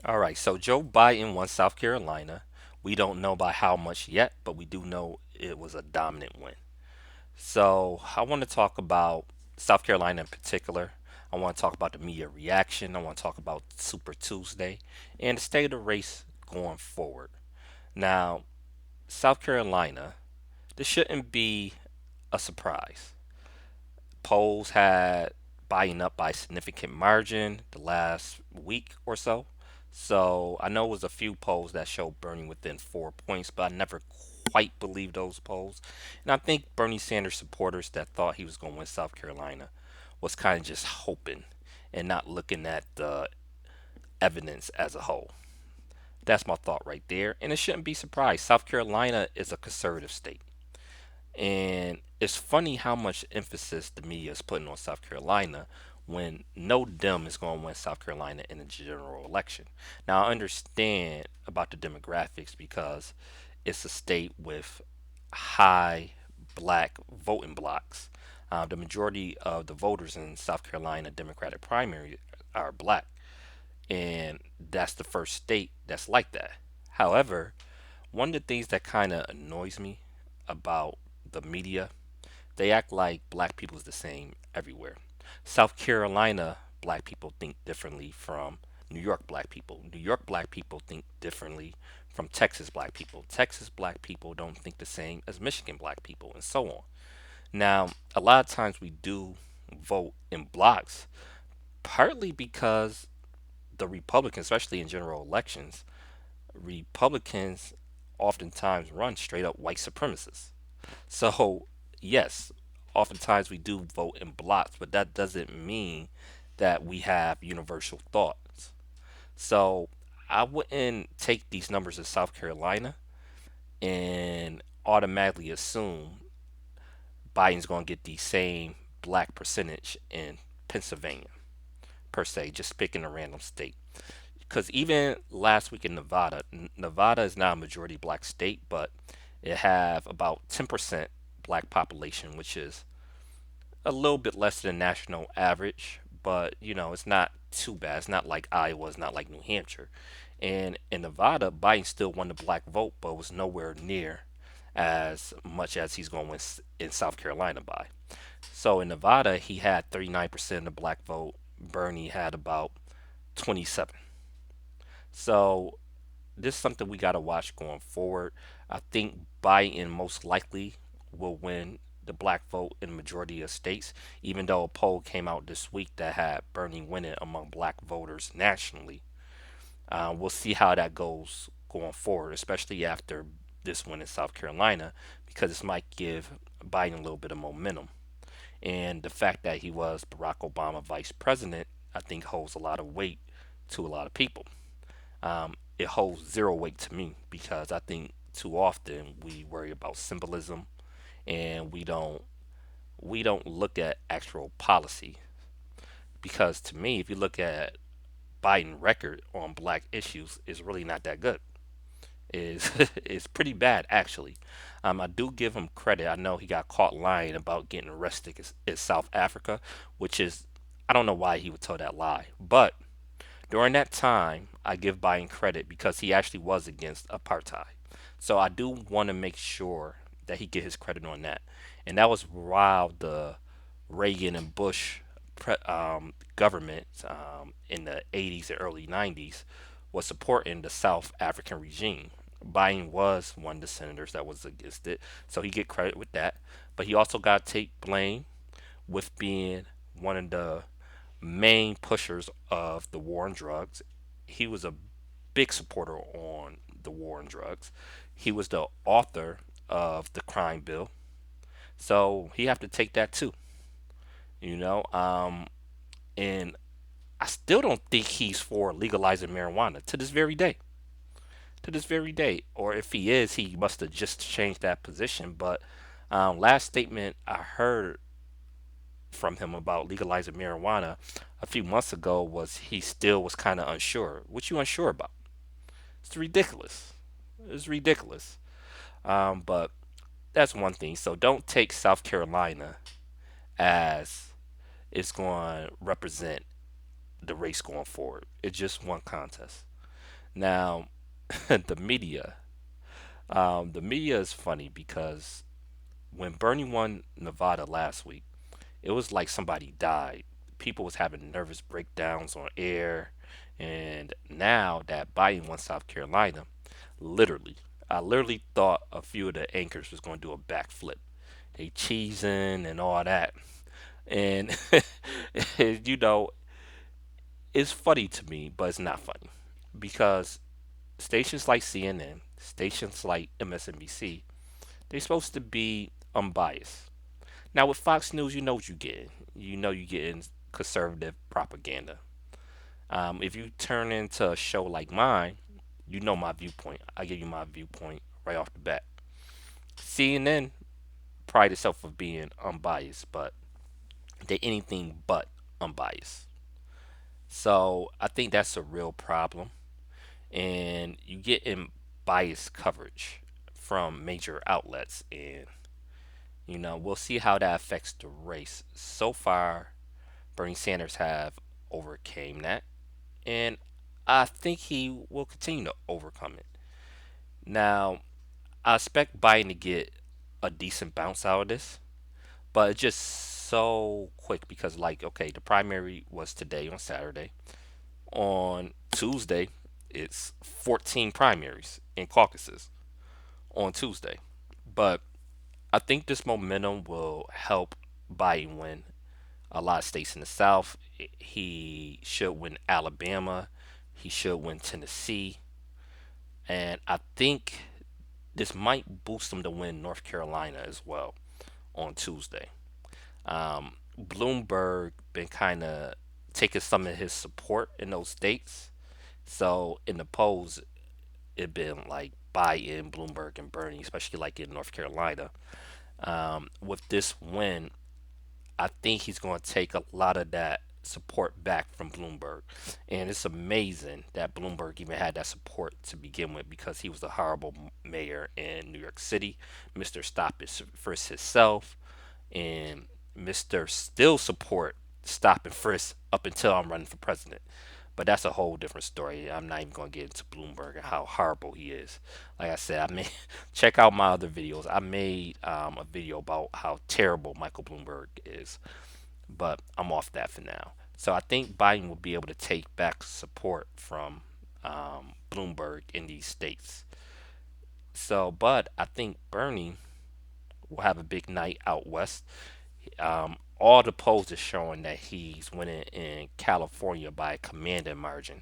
All right, so Joe Biden won South Carolina. We don't know by how much yet, but we do know it was a dominant win. So I want to talk about South Carolina in particular. I want to talk about the media reaction. I want to talk about Super Tuesday and the state of the race going forward. Now, South Carolina, this shouldn't be a surprise. Polls had Biden up by a significant margin the last week or so. So I know it was a few polls that showed Bernie within 4 points, but I never quite believed those polls. And I think Bernie Sanders supporters that thought he was going to win South Carolina was kind of just hoping and not looking at the evidence as a whole. That's my thought right there. And it shouldn't be surprised. South Carolina is a conservative state. And it's funny how much emphasis the media is putting on South Carolina when no Dem is going to win South Carolina in the general election. Now, I understand about the demographics because it's a state with high black voting blocks. The majority of the voters in South Carolina Democratic primary are black, and that's the first state that's like that. However, one of the things that kind of annoys me about the media, they act like black people is the same everywhere. South Carolina black people think differently from New York black people. New York black people think differently from Texas black people. Texas black people don't think the same as Michigan black people, and so on. Now, a lot of times we do vote in blocks, partly because the Republicans, especially in general elections, Republicans oftentimes run straight up white supremacists. So, yes, oftentimes we do vote in blocks, but that doesn't mean that we have universal thoughts. So, I wouldn't take these numbers of South Carolina and automatically assume Biden's going to get the same black percentage in Pennsylvania, per se, just picking a random state. Because even last week in Nevada, Nevada is not a majority black state, but it have about 10% black population, which is a little bit less than national average, but it's not too bad. It's not like Iowa, it's not like New Hampshire. And in Nevada, Biden still won the black vote, but was nowhere near as much as he's going to win in South Carolina by. So in Nevada, he had 39% of the black vote. Bernie had about 27. So this is something we got to watch going forward. I think Biden most likely will win the black vote in the majority of states, even though a poll came out this week that had Bernie winning among black voters nationally. We'll see how that goes going forward, especially after this win in South Carolina, because this might give Biden a little bit of momentum. And the fact that he was Barack Obama vice president, I think holds a lot of weight to a lot of people. It holds zero weight to me because I think too often we worry about symbolism and we don't look at actual policy. Because to me, if you look at Biden record on black issues, is really not that good. Is is pretty bad actually. I do give him credit. I know he got caught lying about getting arrested in South Africa, which is, I don't know why he would tell that lie, but during that time, I give Biden credit because he actually was against apartheid. So I do want to make sure that he get his credit on that. And that was while the Reagan and Bush government in the 80s and early 90s was supporting the South African regime. Biden was one of the senators that was against it, so he get credit with that. But he also got to take blame with being one of the main pushers of the war on drugs. He was a big supporter on the war on drugs. He was the author of the crime bill, so he have to take that too. You know, and I still don't think he's for legalizing marijuana to this very day. To this very day, or if he is, he must have just changed that position. But last statement I heard from him about legalizing marijuana a few months ago was he still was kind of unsure. What you unsure about? It's ridiculous. It's ridiculous. But that's one thing. So don't take South Carolina as it's going to represent the race going forward. It's just one contest. Now, the media. The media is funny because when Bernie won Nevada last week, it was like somebody died. People was having nervous breakdowns on air, and now that Biden won South Carolina, literally, I literally thought a few of the anchors was going to do a backflip. They cheesing and all that, and you know, it's funny to me, but it's not funny because stations like CNN, stations like MSNBC, they're supposed to be unbiased. Now with Fox News, you know what you're getting. You know you're getting conservative propaganda. If you turn into a show like mine, you know my viewpoint. I give you my viewpoint right off the bat. CNN pride itself of being unbiased, but they anything but unbiased. So I think that's a real problem, and you get in biased coverage from major outlets, and we'll see how that affects the race. So far, Bernie Sanders have overcame that, and I think he will continue to overcome it. Now, I expect Biden to get a decent bounce out of this, but it's just so quick because, like, okay, the primary was today on Saturday. On Tuesday, it's 14 primaries and caucuses on Tuesday. But I think this momentum will help Biden win a lot of states in the South. He should win Alabama. He should win Tennessee. And I think this might boost him to win North Carolina as well on Tuesday. Bloomberg been kind of taking some of his support in those states. So in the polls, it been like Biden, Bloomberg, and Bernie, especially like in North Carolina. With this win, I think he's going to take a lot of that support back from Bloomberg. And it's amazing that Bloomberg even had that support to begin with because he was a horrible mayor in New York City, Mr. Stop It Frisk himself, and Mr. Still support Stop and Frisk up until I'm running for president. But that's a whole different story. I'm not even going to get into Bloomberg and how horrible he is. Like I said, I made check out my other videos. I made a video about how terrible Michael Bloomberg is, but I'm off that for now. So I think Biden will be able to take back support from Bloomberg in these states. So, but I think Bernie will have a big night out west. All the polls are showing that he's winning in California by a commanding margin.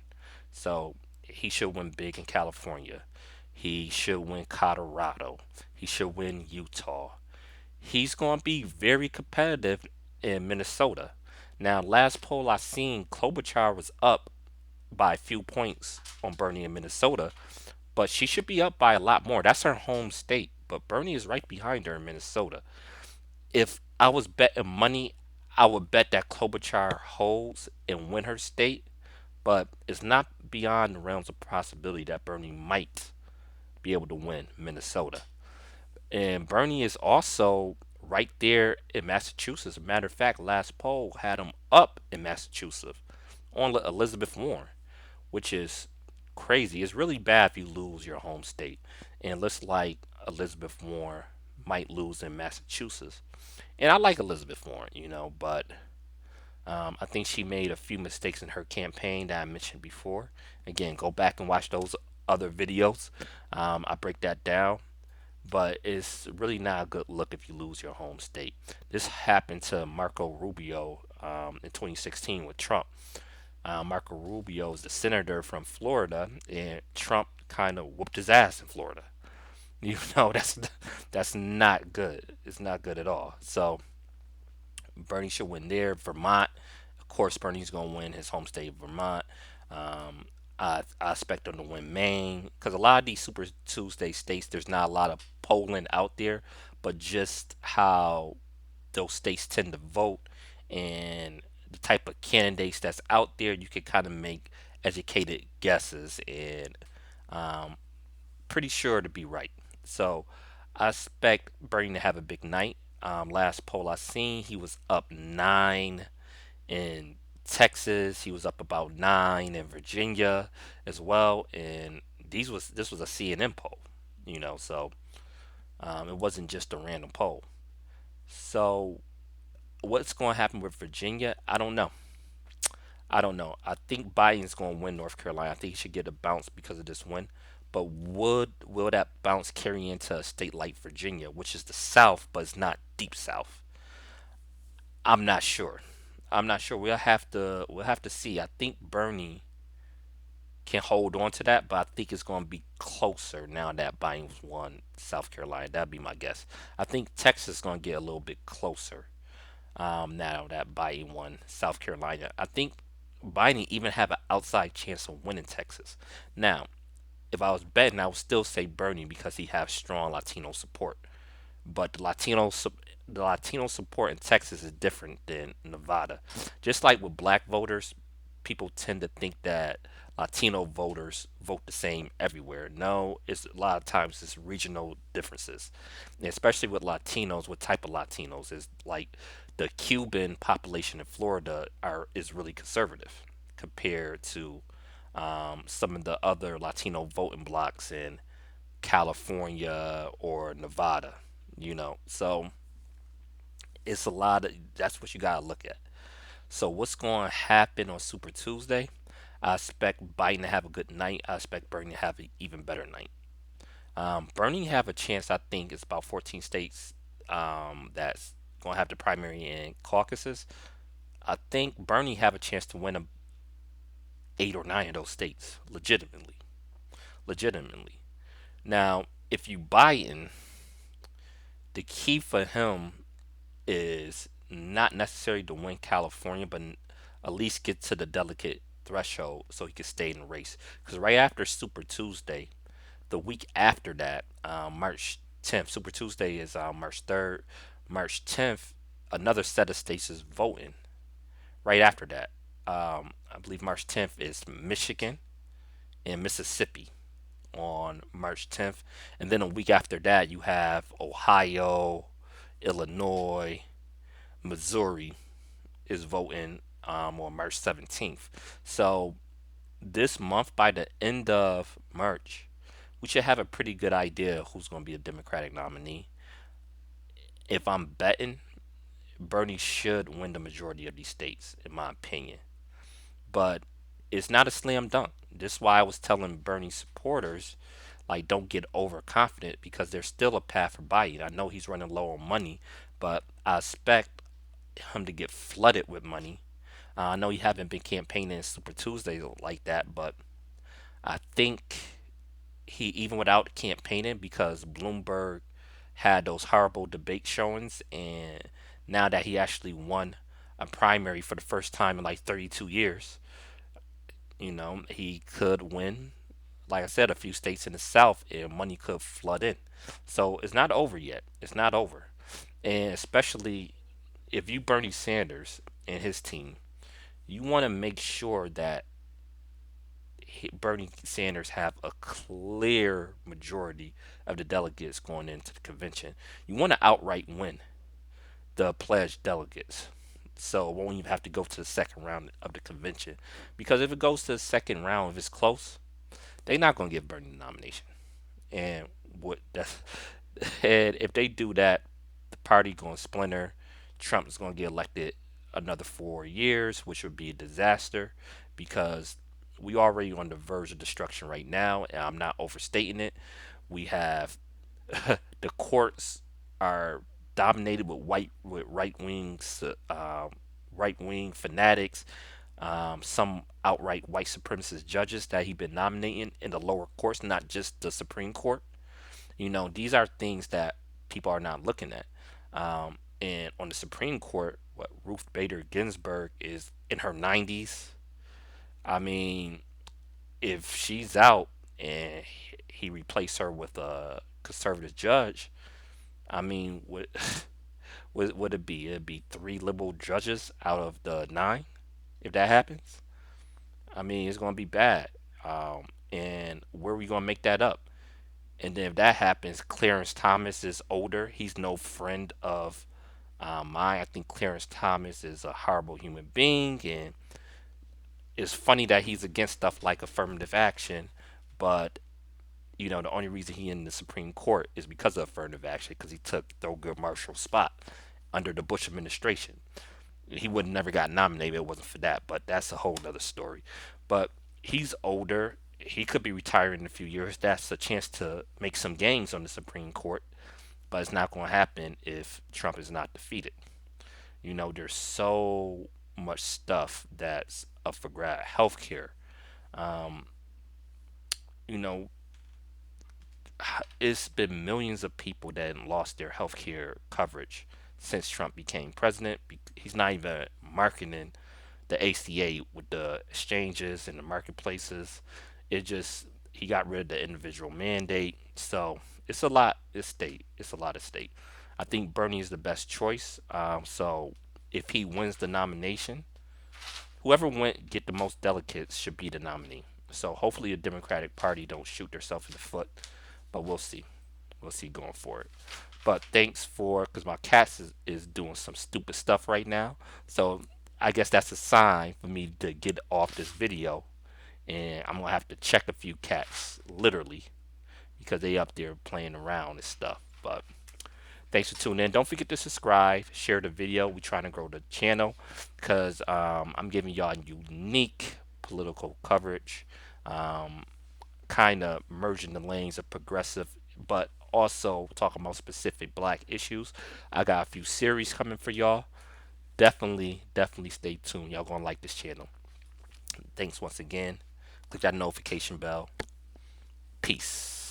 So he should win big in California. He should win Colorado. He should win Utah. He's going to be very competitive in Minnesota. Now, last poll I seen, Klobuchar was up by a few points on Bernie in Minnesota, but she should be up by a lot more. That's her home state, but Bernie is right behind her in Minnesota. If I was betting money, I would bet that Klobuchar holds and win her state, but it's not beyond the realms of possibility that Bernie might be able to win Minnesota. And Bernie is also right there in Massachusetts. As a matter of fact, last poll had him up in Massachusetts on Elizabeth Warren, which is crazy. It's really bad if you lose your home state. And it looks like Elizabeth Warren might lose in Massachusetts. And I like Elizabeth Warren, but I think she made a few mistakes in her campaign that I mentioned before. Again, go back and watch those other videos. I break that down, but it's really not a good look if you lose your home state. This happened to Marco Rubio in 2016 with Trump. Marco Rubio is the senator from Florida, and Trump kind of whooped his ass in Florida. That's not good. It's not good at all. So Bernie should win there. Vermont, of course, Bernie's going to win his home state of Vermont. I expect him to win Maine because a lot of these Super Tuesday states, there's not a lot of polling out there, but just how those states tend to vote and the type of candidates that's out there, you can kind of make educated guesses and um, pretty sure to be right. So I expect Bernie to have a big night. Last poll I seen, he was up 9 in Texas, he was up about 9 in Virginia as well, and this was a CNN poll, so it wasn't just a random poll. So what's going to happen with Virginia? I don't know. I don't know. I think Biden's going to win North Carolina. I think he should get a bounce because of this win. But would will that bounce carry into a state like Virginia, which is the South, but it's not deep South? I'm not sure. I'm not sure. We'll have to see. I think Bernie can hold on to that, but I think it's going to be closer now that Biden's won South Carolina. That'd be my guess. I think Texas is going to get a little bit closer now that Biden won South Carolina. I think Biden even have an outside chance of winning Texas. Now, if I was betting, I would still say Bernie because he has strong Latino support. But the Latino support in Texas is different than Nevada. Just like with black voters, people tend to think that Latino voters vote the same everywhere. No, it's a lot of times it's regional differences, and especially with Latinos. What type of Latinos is like the Cuban population in Florida is really conservative compared to some of the other Latino voting blocks in California or Nevada. So it's a lot of that's what you gotta look at. So what's going to happen on Super Tuesday? I expect Biden to have a good night. I expect Bernie to have an even better night. Bernie have a chance. I think it's about 14 states that's going to have the primary and caucuses. I think Bernie have a chance to win 8 or 9 of those states legitimately. Legitimately. Now, if you Biden, the key for him is not necessarily to win California, but at least get to the delicate threshold so he can stay in the race. Because right after Super Tuesday, the week after that, March 10th, Super Tuesday is March 3rd. March 10th, another set of states is voting. Right after that, I believe March 10th is Michigan and Mississippi on March 10th. And then a week after that, you have Ohio, Illinois, Missouri is voting on March 17th. So this month, by the end of March, we should have a pretty good idea who's going to be a Democratic nominee. If I'm betting, Bernie should win the majority of these states, in my opinion. But it's not a slam dunk. This is why I was telling Bernie supporters, like, don't get overconfident because there's still a path for Biden. I know he's running low on money, but I expect him to get flooded with money. I know he haven't been campaigning Super Tuesday like that, but I think he even without campaigning because Bloomberg had those horrible debate showings, and now that he actually won a primary for the first time in like 32 years, he could win. Like I said, a few states in the South, and money could flood in. So it's not over yet. It's not over, and especially if you Bernie Sanders and his team, you want to make sure that Bernie Sanders have a clear majority of the delegates going into the convention. You want to outright win the pledged delegates. So it won't even have to go to the second round of the convention. Because if it goes to the second round, if it's close, they're not going to give Bernie the nomination. And what that's and if they do that, the party going to splinter. Trump is going to get elected another 4 years, which would be a disaster because we already on the verge of destruction right now, and I'm not overstating it. We have the courts are dominated with right wing fanatics, some outright white supremacist judges that he's been nominating in the lower courts, not just the Supreme Court. These are things that people are not looking at. And on the Supreme Court, what Ruth Bader Ginsburg is in her 90s. I mean, if she's out and he replaced her with a conservative judge, I mean, would it be? It'd be three liberal judges out of the nine if that happens. I mean, it's gonna be bad. And where are we gonna make that up? And then if that happens, Clarence Thomas is older. He's no friend of I think Clarence Thomas is a horrible human being, and it's funny that he's against stuff like affirmative action, but the only reason he in the Supreme Court is because of affirmative action, because he took Thurgood Marshall's spot under the Bush administration. He would have never got nominated if it wasn't for that, but that's a whole other story. But he's older. He could be retiring in a few years. That's a chance to make some gains on the Supreme Court, but it's not going to happen if Trump is not defeated. There's so much stuff that's up for grab. Healthcare. Um, you know, it's been millions of people that lost their healthcare coverage since Trump became president. He's not even marketing the ACA with the exchanges and the marketplaces. It just he got rid of the individual mandate. So it's a lot. It's state. It's a lot of state. I think Bernie is the best choice. So if he wins the nomination, whoever went get the most delegates should be the nominee. So hopefully the Democratic Party don't shoot themselves in the foot, but we'll see. We'll see going forward. But thanks for because my cat is doing some stupid stuff right now. So I guess that's a sign for me to get off this video, and I'm gonna have to check a few cats literally because they up there playing around and stuff. But thanks for tuning in. Don't forget to subscribe, share the video. We're trying to grow the channel because I'm giving y'all unique political coverage, um, kind of merging the lanes of progressive, but also talking about specific black issues. I got a few series coming for y'all. Definitely stay tuned. Y'all gonna like this channel. Thanks once again. Click that notification bell. Peace.